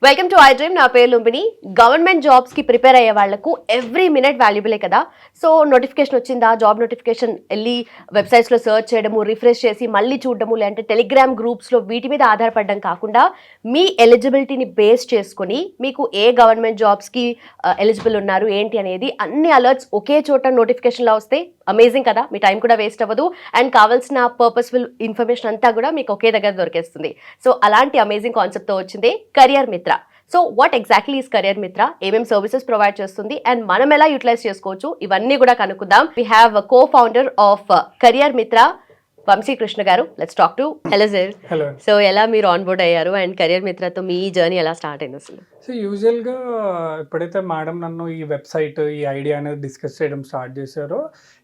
Welcome to I dream. నా పేరు Lumbini. Government jobs కి ప్రిపేర్ అయ్యే వాళ్ళకు ఎవ్రీ మినిట్ వాల్యుబులే కదా. సో నోటిఫికేషన్ వచ్చిందా, జాబ్ నోటిఫికేషన్ వెళ్ళి వెబ్సైట్స్ లో సర్చ్ చేయడము, రిఫ్రెష్ చేసి మళ్ళీ చూడడము, లేదంటే టెలిగ్రామ్ గ్రూప్స్ లో వీటి మీద ఆధారపడడం కాకుండా మీ ఎలిజిబిలిటీని బేస్ చేసుకుని మీకు ఏ గవర్నమెంట్ జాబ్స్ కి ఎలిజిబుల్ ఉన్నారు ఏంటి అనేది అన్ని అలర్ట్స్ ఒకే చోట నోటిఫికేషన్ లో వస్తే అమేజింగ్ కదా. మీ టైం కూడా వేస్ట్ అవ్వదు అండ్ కావాల్సిన పర్పస్ఫుల్ ఇన్ఫర్మేషన్ అంతా కూడా మీకు ఒకే దగ్గర దొరికేస్తుంది. సో అలాంటి అమేజింగ్ కాన్సెప్ట్ తో వచ్చింది కెరియర్ మిత్ర. So what exactly is career మిత్ర, ఏమేం సర్వీసెస్ ప్రొవైడ్ చేస్తుంది అండ్ మనం ఎలా యూటిలైజ్ చేసుకోవచ్చు, ఇవన్నీ కూడా కనుక్కుందాం. We have co founder of career Mitra, Vamsi Krishna గారు. Let's talk to. Hello sir. Hello. So ఎలా మీరు ఆన్ బోర్డ్ అయ్యారు అండ్ కెరియర్ మిత్రతో మీ జర్నీ ఎలా స్టార్ట్ అయింది అసలు? సో యూజువల్గా ఎప్పుడైతే మేడం నన్ను ఈ వెబ్సైట్ ఈ ఐడియా అనేది డిస్కస్ చేయడం స్టార్ట్ చేశారో,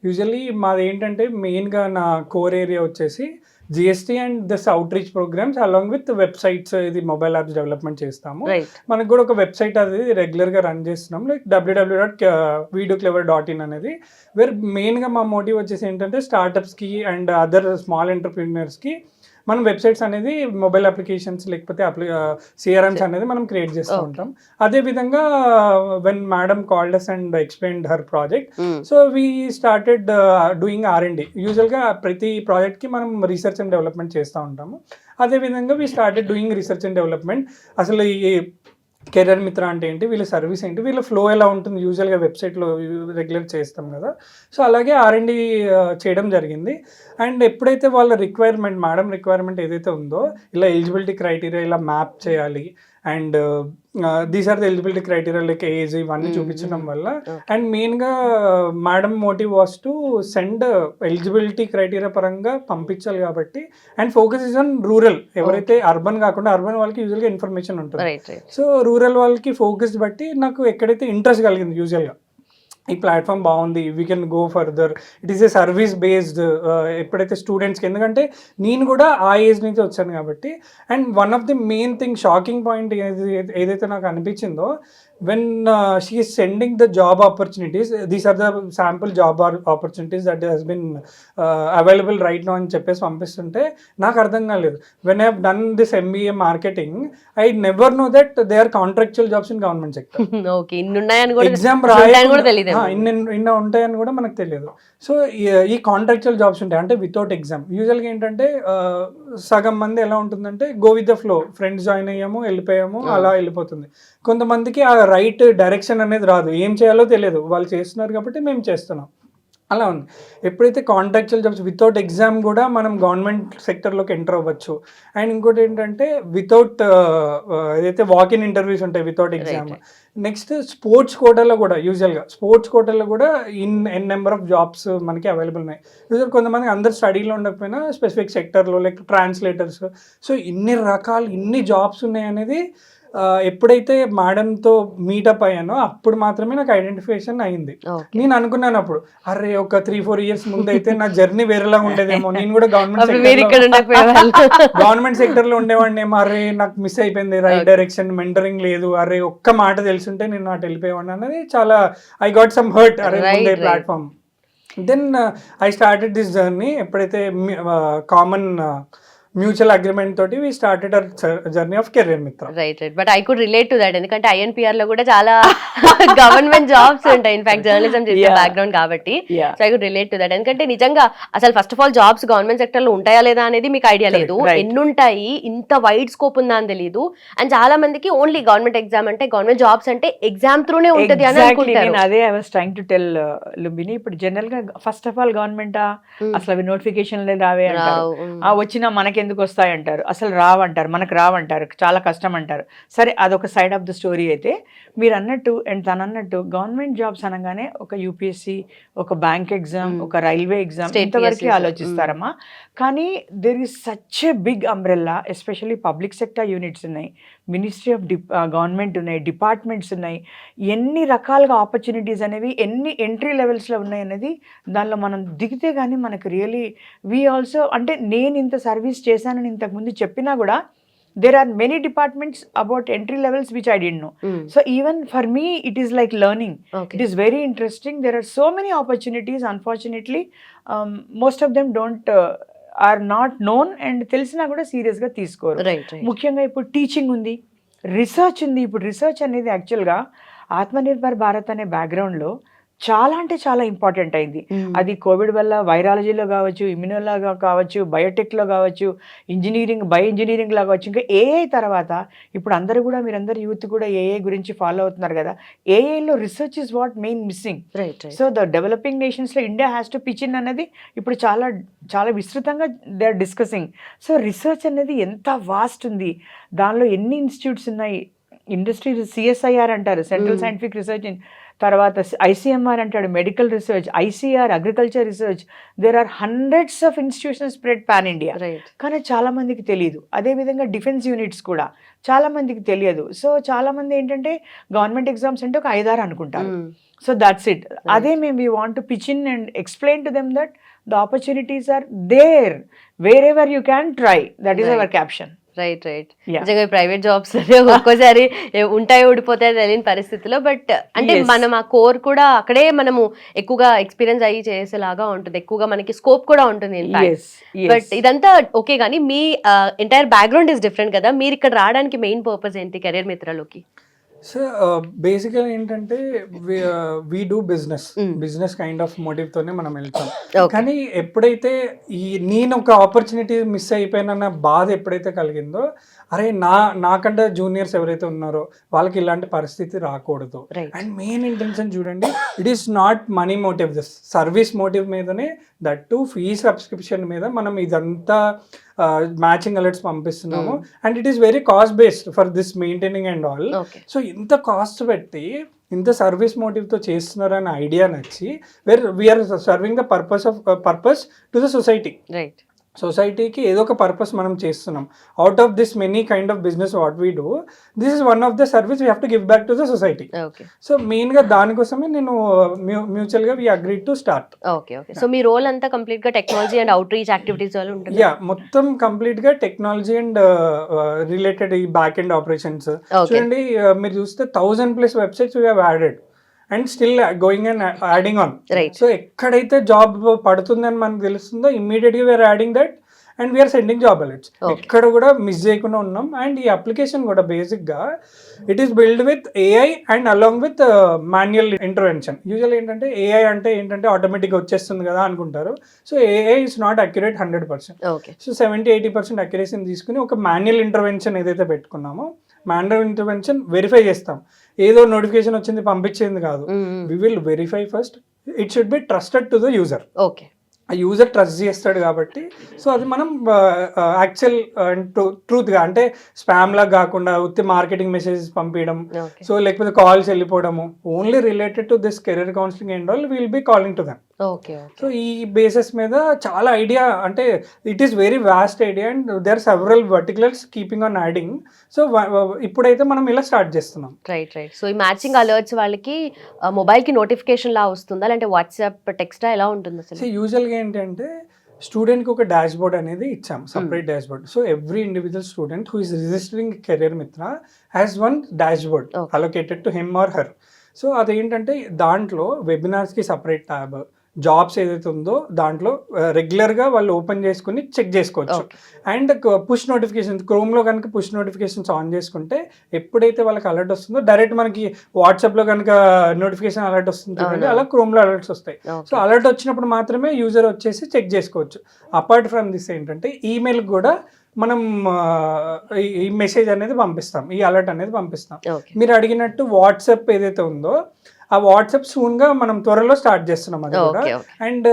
యూజువల్లీ మాది ఏంటంటే మెయిన్గా నా కోర్ ఏరియా వచ్చేసి GST and this outreach programmes along with websites, ఇది మొబైల్ యాప్స్ డెవలప్మెంట్ చేస్తాము. మనకు కూడా ఒక వెబ్సైట్ అది రెగ్యులర్గా రన్ చేస్తున్నాం, లైక్ www.videoclever.in అనేది. వేర్ మెయిన్గా మా మోటివ్ వచ్చేసి ఏంటంటే స్టార్టప్స్కి అండ్ అదర్ స్మాల్ ఎంటర్ప్రీనర్స్కి మనం వెబ్సైట్స్ అనేది మొబైల్ అప్లికేషన్స్ లేకపోతే సిఆర్ఎమ్స్ అనేది మనం క్రియేట్ చేస్తూ ఉంటాం. అదేవిధంగా when madam called us and explained her project, so we started doing R&D. యూజువల్గా ప్రతి ప్రాజెక్ట్కి మనం రీసెర్చ్ అండ్ డెవలప్మెంట్ చేస్తూ ఉంటాము. అదేవిధంగా we started doing research and development. అసలు ఈ కెరియర్ మిత్ర అంటే ఏంటి, వీళ్ళ సర్వీస్ ఏంటి, వీళ్ళ ఫ్లో ఎలా ఉంటుంది, యూజువల్గా వెబ్సైట్లో రెగ్యులర్ చేస్తాం కదా. సో అలాగే R&D చేయడం జరిగింది. అండ్ ఎప్పుడైతే వాళ్ళ రిక్వైర్మెంట్, మేడం రిక్వైర్మెంట్ ఏదైతే ఉందో, ఇలా ఎలిజిబిలిటీ క్రైటీరియా ఇలా మ్యాప్ చేయాలి and these are the eligibility criteria like age, ఇవన్నీ చూపించడం వల్ల అండ్ మెయిన్గా madam motive was to send eligibility criteria పరంగా పంపించాలి కాబట్టి. And focus is on rural. ఎవరైతే అర్బన్ కాకుండా, అర్బన్ వాళ్ళకి యూజువల్గా ఇన్ఫర్మేషన్ ఉంటుంది, సో రూరల్ వాళ్ళకి ఫోకస్ బట్టి నాకు ఎక్కడైతే ఇంట్రెస్ట్ కలిగింది, యూజువల్గా ఈ ప్లాట్ఫామ్ బాగుంది, we can go further, it is a service based. ఎప్పుడైతే స్టూడెంట్స్కి, ఎందుకంటే నేను కూడా ఆ ఏజ్ నుంచి వచ్చాను కాబట్టి. And one of the main thing, shocking point ఏదైతే నాకు అనిపించిందో, when she is sending the job opportunities, these are the sample job opportunities that has been available right now అని చెప్పేసి పంపిస్తుంటే నాకు అర్థం కాలేదు. When I have done this MBA marketing, I never know that they are contractual jobs in government sector. Exam ఇన్న ఉంటాయని కూడా మనకు తెలియదు. సో ఈ కాంట్రాక్చువల్ జాబ్స్ ఉంటాయి అంటే వితౌట్ ఎగ్జామ్. యూజువల్గా ఏంటంటే సగం మంది ఎలా ఉంటుందంటే go with the flow, friends join అయ్యాము వెళ్ళిపోయాము అలా వెళ్ళిపోతుంది. కొంతమందికి ఆ రైట్ డైరెక్షన్ అనేది రాదు, ఏం చేయాలో తెలియదు, వాళ్ళు చేస్తున్నారు కాబట్టి మేము చేస్తున్నాం, అలా ఉంది. ఎప్పుడైతే కాంట్రాక్చువల్ జాబ్స్ వితౌట్ ఎగ్జామ్ కూడా మనం గవర్నమెంట్ సెక్టర్లోకి ఎంటర్ అవ్వచ్చు. అండ్ ఇంకోటి ఏంటంటే వితౌట్ ఏదైతే వాక్-ఇన్ ఇంటర్వ్యూస్ ఉంటాయి వితౌట్ ఎగ్జామ్. నెక్స్ట్ స్పోర్ట్స్ కోటాలో కూడా, యూజువల్గా స్పోర్ట్స్ కోటాలో కూడా ఎన్ నెంబర్ ఆఫ్ జాబ్స్ మనకి అవైలబుల్ ఉన్నాయి. యూజువల్ కొంతమంది అందరు స్టడీలో ఉండకపోయినా స్పెసిఫిక్ సెక్టర్లో లైక్ ట్రాన్స్లేటర్స్, సో ఇన్ని రకాలు ఇన్ని జాబ్స్ ఉన్నాయి అనేది ఎప్పుడైతే మేడంతో మీటప్ అయ్యానో అప్పుడు మాత్రమే నాకు ఐడెంటిఫికేషన్ అయింది. నేను అనుకున్నాను అప్పుడు, అరే ఒక 3-4 ఇయర్స్ ముందు అయితే నా జర్నీ వేరేలా ఉండేదేమో, నేను కూడా గవర్నమెంట్ సెక్టర్ లో ఉండేవాడిని ఏమో, అరే నాకు మిస్ అయిపోయింది రైట్ డైరెక్షన్, మెంటరింగ్ లేదు, అరే ఒక్క మాట తెలుసుంటే నేను అటు వెళ్ళిపోయేవాడిని అనేది చాలా ఐ గాట్ సమ్ హర్ట్ అరే ముందే platform. Then I started this journey. ఎప్పుడైతే కామన్ మ్యూచువల్ అగ్రిమెంట్ తోటి we started our journey of career Mitra. Right. But I could relate to that, ఎందుకంటే INPR లో కూడా చాలా గవర్నమెంట్ జాబ్స్ ఉంటాయి. ఇన్ఫాక్ట్ జర్నలిజం చేసే బ్యాక్గ్రౌండ్ కాబట్టి so I could relate to that. ఎందుకంటే నిజంగా అసలు first of all jobs government sector లో ఉంటాయా లేదా అనేది మీకు ఐడియా లేదు, ఎన్ని ఉంటాయి, ఇంత వైడ్ స్కోప్ ఉందా అని తెలియదు. అండ్ చాలా మందికి ఓన్లీ గవర్నమెంట్ ఎగ్జామ్ అంటే, గవర్నమెంట్ జాబ్స్ అంటే ఎగ్జామ్ త్రూనే ఉంటది అని అనుకుంటారు. అదే I was trying to tell Lumbini. ఇప్పుడు జనరల్ గా ఫస్ట్ ఆఫ్ ఆల్ గవర్నమెంట్ అసలు అవి నోటిఫికేషన్లే రావే అంటారు, వచ్చినా మనకి ఎందుకు వస్తాయంటారు, అసలు రావంటారు, మనకు రావంటారు, చాలా కష్టం అంటారు. సరే అదొక సైడ్ ఆఫ్ ద స్టోరీ అయితే, మీరు అన్నట్టు అండ్ తను అన్నట్టు గవర్నమెంట్ జాబ్స్ అనగానే ఒక UPSC, ఒక బ్యాంక్ ఎగ్జామ్, ఒక రైల్వే ఎగ్జామ్ ఇంతవరకు ఆలోచిస్తారమ్మా. కానీ there is such a big umbrella, especially public sector units ఉన్నాయి, మినిస్ట్రీ ఆఫ్ గవర్నమెంట్ ఉన్నాయి, డిపార్ట్మెంట్స్ ఉన్నాయి, ఎన్ని రకాలుగా ఆపర్చునిటీస్ అనేవి ఎన్ని ఎంట్రీ లెవెల్స్లో ఉన్నాయి అనేది దానిలో మనం దిగితే కానీ మనకు రియలీ వీ ఆల్సో, అంటే నేను ఇంత సర్వీస్ చేశానని ఇంతకుముందు చెప్పినా కూడా there are many departments about entry levels which I didn't know. So even for me it is like learning. It is very interesting. There are so many opportunities. Unfortunately most of them don't are not known and తెలిసినా కూడా సీరియస్గా తీసుకోరు. ముఖ్యంగా ఇప్పుడు teaching ఉంది, research ఉంది. ఇప్పుడు research అనేది యాక్చువల్గా ఆత్మనిర్భర్ భారత్ అనే బ్యాక్గ్రౌండ్లో చాలా అంటే చాలా ఇంపార్టెంట్ అయింది. అది కోవిడ్ వల్ల వైరాలజీలో కావచ్చు, ఇమ్యూనోలాగా కావచ్చు, బయోటెక్లో కావచ్చు, బయో ఇంజనీరింగ్లో కావచ్చు, ఇంకా ఏఐ తర్వాత ఇప్పుడు అందరూ కూడా మీరందరూ యూత్ కూడా ఏఐ గురించి ఫాలో అవుతున్నారు కదా. ఏఐలో research is what main missing. So the developing నేషన్స్లో India has to pitch in అన్నది ఇప్పుడు చాలా చాలా విస్తృతంగా they are discussing. So research అనేది ఎంత వాస్ట్ ఉంది, దానిలో ఎన్ని ఇన్స్టిట్యూట్స్ ఉన్నాయి. ఇండస్ట్రీ CSIR అంటారు, సెంట్రల్ సైంటిఫిక్ రీసెర్చ్, తర్వాత ICMR అంటాడు, medical research, ICR agriculture research. There are hundreds of institutions spread pan India. కానీ చాలా మందికి తెలియదు. అదేవిధంగా డిఫెన్స్ యూనిట్స్ కూడా చాలా మందికి తెలియదు. సో చాలా మంది ఏంటంటే గవర్నమెంట్ ఎగ్జామ్స్ అంటే ఒక 5-6 అనుకుంటారు. So that's it. అదే మేము we want to pitch in and explain to them that the opportunities are there wherever you can try. That is our caption. Right. నిజంగా ప్రైవేట్ జాబ్స్ ఒక్కోసారి ఉంటాయి ఊడిపోతాయి తెలియని పరిస్థితిలో, బట్ అంటే మనం ఆ కోర్ కూడా అక్కడే మనము ఎక్కువగా ఎక్స్పీరియన్స్ అయ్యి చేసేలాగా ఉంటుంది, ఎక్కువగా మనకి స్కోప్ కూడా ఉంటుంది. బట్ ఇదంతా ఓకే, కానీ మీ ఎంటైర్ బ్యాక్గ్రౌండ్ ఇస్ డిఫరెంట్ కదా. మీరు ఇక్కడ రావడానికి మెయిన్ పర్పస్ ఏంటి కెరీర్ మిత్రలోకి? సో బేసిక్గా ఏంటంటే we do business kind of మోటివ్తోనే మనం వెళ్తాం. కానీ ఎప్పుడైతే నేను ఒక ఆపర్చునిటీ మిస్ అయిపోయిన బాధ ఎప్పుడైతే కలిగిందో, అరే నాకంటే జూనియర్స్ ఎవరైతే ఉన్నారో వాళ్ళకి ఇలాంటి పరిస్థితి రాకూడదు. అండ్ మెయిన్ ఇంటెన్షన్ చూడండి, it is not money motive, this service motive మీదనే, దట్ టు ఫీ సబ్స్క్రిప్షన్ మీద మనం ఇదంతా మ్యాచింగ్ అలర్ట్స్ పంపిస్తున్నాము. And it is very cost based for this maintaining and all. So ఇంత కాస్ట్ పెట్టి ఇంత సర్వీస్ మోటివ్తో చేస్తున్నారు అనే ఐడియా నచ్చి we are serving the purpose to the society. సొసైటీకి ఏదో ఒక పర్పస్ మనం చేస్తున్నాం. Out of this many kind of business what we do, this is one of the service we have to give back to the society. So మెయిన్గా దానికోసమే నేను మ్యూచువల్గా we agree to start. Okay. So మీ role అంతా కంప్లీట్గా technology and outreach activities వల్ల ఉంటుంది? Yeah, మొత్తం కంప్లీట్గా టెక్నాలజీ అండ్ రిలేటెడ్ ఈ బ్యాక్ ఎండ్ ఆపరేషన్స్. చూడండి, మీరు చూస్తే 1000+ websites we have added and still going and adding on. So ఎక్కడైతే జాబ్ పడుతుందని మనకు తెలుస్తుందో ఇమ్మీడియట్గా we are adding that and we're sending job alerts. ఎక్కడ కూడా మిస్ చేయకుండా ఉన్నాం. అండ్ ఈ అప్లికేషన్ కూడా బేసిక్గా it is build with AI and along with manual intervention. Usual ఏంటంటే AI అంటే ఏంటంటే ఆటోమేటిక్గా వచ్చేస్తుంది కదా అనుకుంటారు. So AI is not accurate 100%. So 70-80% అక్యురేసీని తీసుకుని ఒక మాన్యువల్ ఇంటర్వెన్షన్ ఏదైతే పెట్టుకున్నామో, మాన్యువల్ ఇంటర్వెన్షన్ వెరిఫై చేస్తాం. ఏదో నోటిఫికేషన్ వచ్చింది పంపించేది కాదు. We will verify first. It should be trusted to the user. ఆ యూజర్ ట్రస్ట్ చేస్తాడు కాబట్టి, సో అది మనం యాక్చువల్ ట్రూత్గా, అంటే స్పామ్ లాగా కాకుండా ఉత్తి మార్కెటింగ్ మెసేజెస్ పంపించడం, సో లేకపోతే కాల్స్ వెళ్ళిపోవడము, only related to this career counselling and all will be calling to them. So ఈ బేసిస్ మీద చాలా ఐడియా, అంటే it is very vast idea and there are several verticals keeping on adding. So ఇప్పుడైతే మనం ఇలా start చేస్తున్నాం. Right. So ఈ matching alerts వాళ్ళకి మొబైల్కి నోటిఫికేషన్ లా వస్తుందా, లేదంటే వాట్సాప్ టెక్స్ట్ ఎలా ఉంటుంది అసలు? యూజువల్గా ఏంటంటే స్టూడెంట్కి ఒక డాష్ బోర్డ్ అనేది ఇచ్చాం, separate dashboard. So every individual student who is registering career Mitra has one dashboard allocated to him or her. So అదేంటంటే దాంట్లో వెబినార్స్కి సపరేట్ ట్యాబ్, జాబ్స్ ఏదైతే ఉందో దాంట్లో రెగ్యులర్గా వాళ్ళు ఓపెన్ చేసుకుని చెక్ చేసుకోవచ్చు. అండ్ పుష్ నోటిఫికేషన్స్, క్రోమ్లో కనుక పుష్ నోటిఫికేషన్స్ ఆన్ చేసుకుంటే ఎప్పుడైతే వాళ్ళకి అలర్ట్ వస్తుందో డైరెక్ట్ మనకి వాట్సాప్లో కనుక నోటిఫికేషన్ అలర్ట్ వస్తుంది, అలా క్రోమ్లో అలర్ట్స్ వస్తాయి. సో అలర్ట్ వచ్చినప్పుడు మాత్రమే యూజర్ వచ్చేసి చెక్ చేసుకోవచ్చు. అపార్ట్ ఫ్రమ్ దిస్ ఏంటంటే ఈమెయిల్ కూడా మనం ఈ మెసేజ్ అనేది పంపిస్తాం, ఈ అలర్ట్ అనేది పంపిస్తాం. మీరు అడిగినట్టు వాట్సాప్ ఏదైతే ఉందో ఆ వాట్సాప్ సూన్గా మనం త్వరలో స్టార్ట్ చేస్తున్నాం అది కూడా. అండ్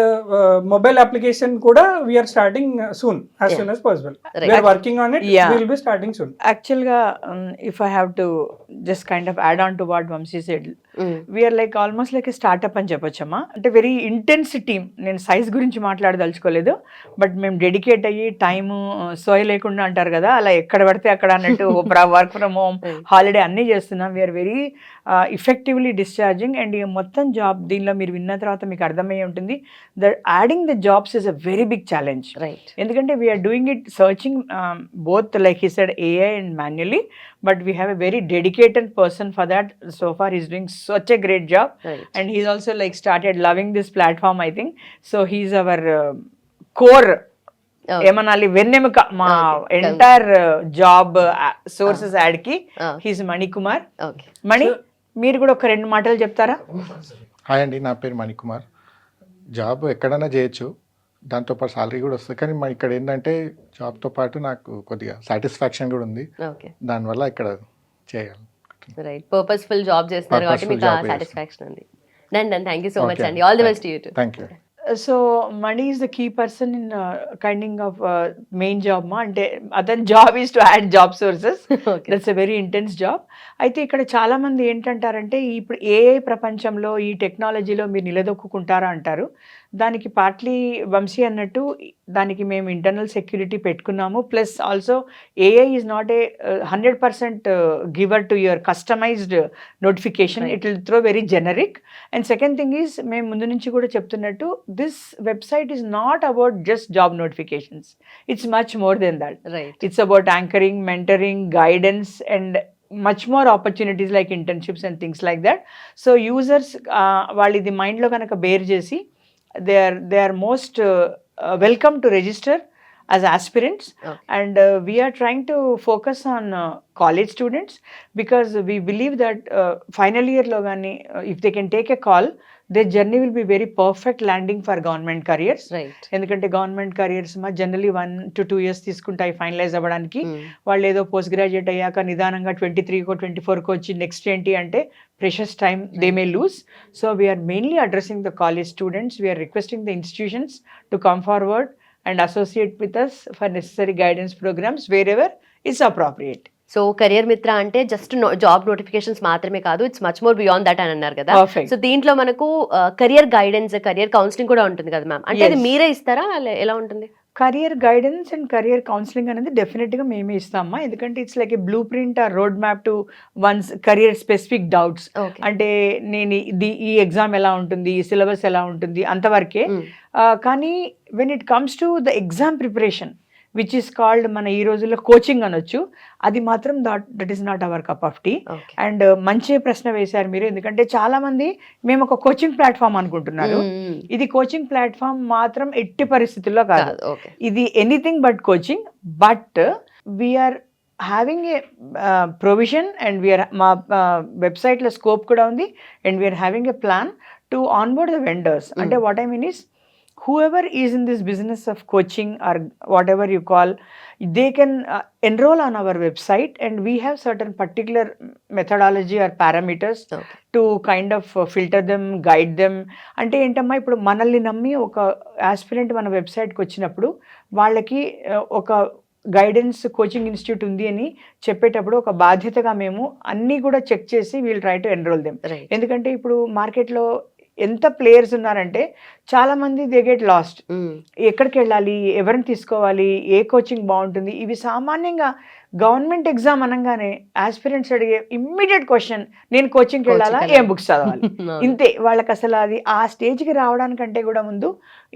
మొబైల్ అప్లికేషన్ కూడా we're starting soon, as soon as possible. We're working on it, will be starting soon. యాక్చువల్గా if I have to just kind of add on to what Vamshi said, we're like almost like startup అని చెప్పొచ్చమ్మా. అంటే very intense team. నేను size గురించి మాట్లాడదలుచుకోలేదు, but మేము dedicate అయ్యి time సోయ లేకుండా అంటారు కదా, అలా ఎక్కడ పడితే అక్కడ అన్నట్టు వర్క్ ఫ్రమ్ హోమ్, హాలిడే అన్నీ చేస్తున్నాం. We're very effectively discharging. And ఈ మొత్తం జాబ్ దీనిలో మీరు విన్న తర్వాత మీకు అర్థమయ్యే ఉంటుంది, the adding the jobs is a very big challenge. ఎందుకంటే we're doing it searching both like he said AI and manually, but we have a very dedicated person for that. So far he's doing such a great job, and he's also like started loving this platform, I think. So he's our core Okay. ఏమనాలి వెన్నెముక మా Okay. Entire job sources add కి Ah. He's Manikumar. Okay. మణి, మీరు కూడా ఒక 2 మాటలు చెప్తారా? Hi అండి, నా పేరు మణికుమార్. జాబ్ ఎక్కడైనా చేయొచ్చు, దాంతోపాటు సాలరీ కూడా వస్తుంది. కానీ ఇక్కడ ఏంటంటే జాబ్తో పాటు నాకు కొద్దిగా సాటిస్ఫాక్షన్ కూడా ఉంది. ఓకే. దానివల్ల ఇక్కడ చేయాలి. రైట్, పర్పస్ఫుల్ జాబ్ చేస్తున్నారు కాబట్టి Purposeful మీకు job సాటిస్ఫాక్షన్ ఉంది. Done, thank you so much Okay. అండి. All the best you too. Thank you. So Mani is the key person in kinding of main job మా, అంటే అతని జాబ్ is to add job sources. Okay. That's a very intense job. అయితే ఇక్కడ చాలా మంది ఏంటంటారంటే ఇప్పుడు ఏఐ ప్రపంచంలో ఈ టెక్నాలజీలో మీరు నిలదొక్కుంటారా అంటారు. దానికి పార్ట్లీ వంశీ అన్నట్టు దానికి మేము ఇంటర్నల్ సెక్యూరిటీ పెట్టుకున్నాము. Plus also AI is not a 100% giver to your customized notification. Right. It will throw very generic. And second thing is మేము ముందు నుంచి కూడా చెప్తున్నట్టు this website is not about just job notifications. It's much more than that. Right. It's about anchoring, mentoring, guidance, and much more opportunities like internships and things like that. So users వాళ్ళు ఇది మైండ్లో కనుక bear చేసి they are most welcome to register as aspirants. Okay. And we are trying to focus on college students because we believe that final year lo gani if they can take a call, their journey will be very perfect landing for government careers. Right. ఎందుకంటే government career's మా generally 1 to 2 years తీసుకుంటాయి finalise అవ్వడానికి. వాళ్ళు ఏదో post graduate అయ్యాక నిదానంగా 23కో 24కో వచ్చి next ఏంటి అంటే precious time they may lose. So we're mainly addressing the college students. We're requesting the institutions to come forward and associate with us for necessary guidance programs wherever is appropriate. So career Mitra అంటే just job notifications మాత్రమే కాదు, it's much more beyond that అని అన్నారు కదా. Perfect. So దీంట్లో మనకు career guidance, career counselling కూడా ఉంటుంది కదా మ్యామ్. అంటే అది Yes. మీరే ఇస్తారా, ఎలా ఉంటుంది? Career guidance and career counseling అనేది డెఫినెట్గా మేమే ఇస్తామమ్మా. ఎందుకంటే it's like A blue print are road map to once career specific doubts. Okay. అంటే నేను ఈ ఎగ్జామ్ ఎలా ఉంటుంది, ఈ సిలబస్ ఎలా ఉంటుంది అంతవరకే. కానీ when it comes to the exam preparation which is called మన ఈ రోజుల్లో కోచింగ్ అనొచ్చు, అది మాత్రం that is not our cup of tea. Okay. And మంచి ప్రశ్న వేశారు మీరు. ఎందుకంటే చాలా మంది మేము ఒక కోచింగ్ ప్లాట్ఫామ్ అనుకుంటున్నారు. ఇది కోచింగ్ ప్లాట్ఫామ్ మాత్రం ఎట్టి పరిస్థితుల్లో కాదు. ఓకే. ఇది anything but coaching. But we're having a provision and we're మా వెబ్సైట్లో స్కోప్ కూడా ఉంది. And we're having a plan to onboard the vendors. అంటే what I mean is whoever is in this business of coaching or whatever you call, they can enroll on our website, and we have certain particular methodology or parameters Okay. to kind of filter them, guide them. అంటే ఏంటమ్మా, ఇప్పుడు మనల్ని నమ్మి ఒక aspirant మన వెబ్సైట్కి వచ్చినప్పుడు వాళ్ళకి ఒక గైడెన్స్ కోచింగ్ ఇన్స్టిట్యూట్ ఉంది అని చెప్పేటప్పుడు ఒక బాధ్యతగా మేము అన్నీ కూడా చెక్ చేసి we'll try to enrol them. Right. ఎందుకంటే ఇప్పుడు మార్కెట్లో ఎంత ప్లేయర్స్ ఉన్నారంటే చాలా మంది దే గెట్ లాస్ట్. ఎక్కడికి వెళ్ళాలి, ఎవరిని తీసుకోవాలి, ఏ కోచింగ్ బాగుంటుంది, ఇవి సామాన్యంగా గవర్నమెంట్ ఎగ్జామ్ అనగానే ఆస్పిరెంట్స్ అడిగే ఇమ్మీడియట్ క్వశ్చన్, నేను కోచింగ్కి వెళ్ళాలా, ఏం బుక్స్ చదవాలి, ఇంతే. వాళ్ళకి అసలు అది ఆ స్టేజ్కి రావడానికంటే కూడా ముందు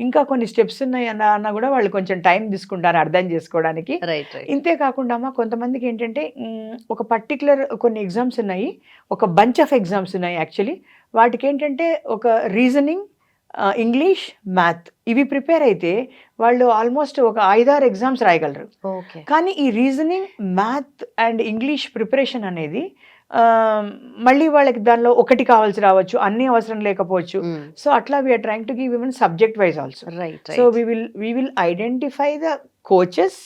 ఇంకా కొన్ని స్టెప్స్ ఉన్నాయి అన్న కూడా వాళ్ళు కొంచెం టైం తీసుకుంటారు అర్థం చేసుకోవడానికి. రైట్. ఇంతే కాకుండా అమ్మా కొంతమందికి ఏంటంటే ఒక పర్టికులర్ కొన్ని ఎగ్జామ్స్ ఉన్నాయి, ఒక బంచ్ ఆఫ్ ఎగ్జామ్స్ ఉన్నాయి యాక్చువల్లీ. వాటికి ఏంటంటే ఒక రీజనింగ్, ఇంగ్లీష్, మ్యాథ్ ఇవి ప్రిపేర్ అయితే వాళ్ళు ఆల్మోస్ట్ ఒక 5-6 ఎగ్జామ్స్ రాయగలరు. ఓకే. కానీ ఈ reasoning, math and English preparation అనేది మళ్ళీ వాళ్ళకి దానిలో ఒకటి కావాల్సి రావచ్చు, అన్నీ అవసరం లేకపోవచ్చు. సో అట్లా we're trying to give even subject wise also. Right. So we will identify the coaches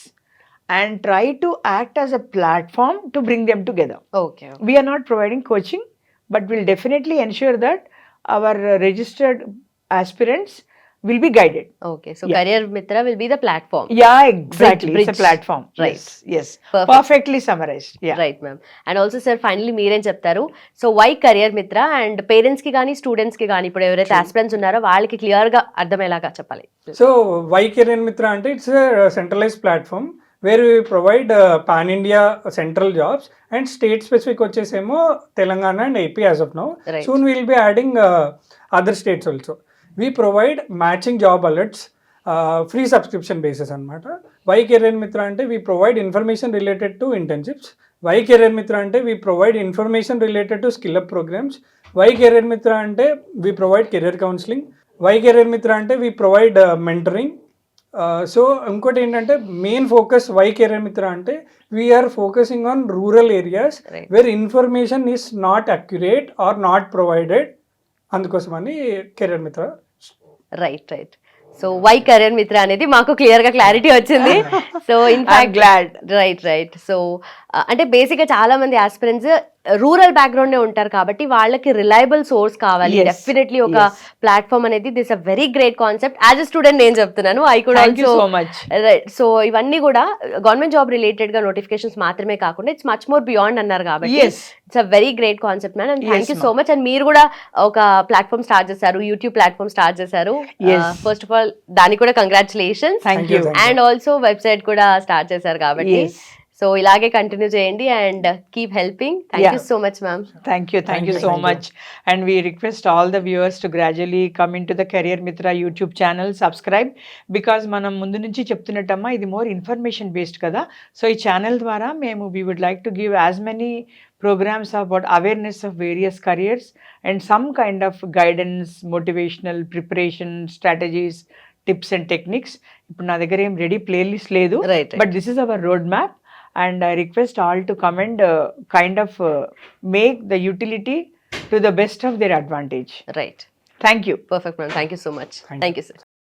and try to act as a platform to bring them together. Okay. We are not providing coaching, but we'll definitely ensure that our registered aspirants will be guided. Okay. So Yeah. Career Mitra will be the platform. Yeah, exactly. It's a Bridge. platform. Right. Yes. Perfect. Perfectly summarized. Yeah. Right ma'am. And also sir finally మీరేం చెప్తారు? So why career మిత్ర, and parents కి కానీ students కి కానీ ఇప్పుడు ఎవరైతే aspirants ఉన్నారో వాళ్ళకి క్లియర్ గా అర్థమయ్యేలాగా చెప్పాలి. సో వై కెరియర్ మిత్ర అంటే it's centralised platform where we provide pan India central jobs and state specific వచ్చేసేమో Telangana and AP as of now. Right. Soon will be adding other states also. We provide matching job alerts, free subscription basis అనమాట. Why career Mitra అంటే we provide information related to internships. Why career Mitra అంటే we provide information related to skill up programmes. Why career Mitra అంటే we provide career counselling. Why career Mitra అంటే we provide mentoring. So ఇంకోటి ఏంటంటే main focus why career Mitra అంటే we're focusing on rural areas Right. Where information is not accurate or not provided, అందుకోసమని career Mitra. Right. So why career Mitra అనేది మాకు clear గా clarity వచ్చింది. So in fact glad. Right. So అంటే basic గా చాలా మంది ఆస్పిరెంట్స్ రూరల్ బ్యాక్గ్రౌండ్ ఉంటారు కాబట్టి వాళ్ళకి రిలయబుల్ సోర్స్ కావాలి. Yes. డెఫినెట్లీ ఒక Yes. ప్లాట్ఫామ్ అనేది this a very great concept. As a student నేను చెప్తున్నాను, I could thank you also so much. Right. So ఇవన్నీ కూడా గవర్నమెంట్ జాబ్ రిలేటెడ్ గా నోటిఫికేషన్స్ మాత్రమే కాకుండా ఇట్స్ మచ్ మోర్ బియాండ్ అన్నారు కాబట్టి yes it's a very great concept man, and thank Yes, you so much. And మీరు కూడా ఒక ప్లాట్ఫామ్ స్టార్ట్ చేశారు, యూట్యూబ్ ప్లాట్ఫామ్ స్టార్ట్ చేశారు. Yes. ఫస్ట్ ఆఫ్ ఆల్ దానికి కూడా congratulations. Thank you. And also website కూడా స్టార్ట్ చేశారు కాబట్టి Yes. సో ఇలాగే కంటిన్యూ చేయండి and keep helping. Thank you Yeah. So much ma'am. Thank you Thank you, so thank you. much. And we request all the viewers to gradually come into the Career Mitra YouTube channel, subscribe, because మనం ముందు నుంచి చెప్తున్నట్టమ్మా ఇది more information based కదా. So ఈ channel ద్వారా మేము we would like to give as many programs about awareness of various careers and some kind of guidance, motivational preparation strategies, tips and techniques. ఇప్పుడు నా దగ్గర ఏం రెడీ ప్లేలిస్ట్ లేదు, right. but this is our roadmap. And I request all to come and kind of make the utility to the best of their advantage. Right. Thank you. Perfect ma'am. Thank you so much. Thank you. Thank you sir.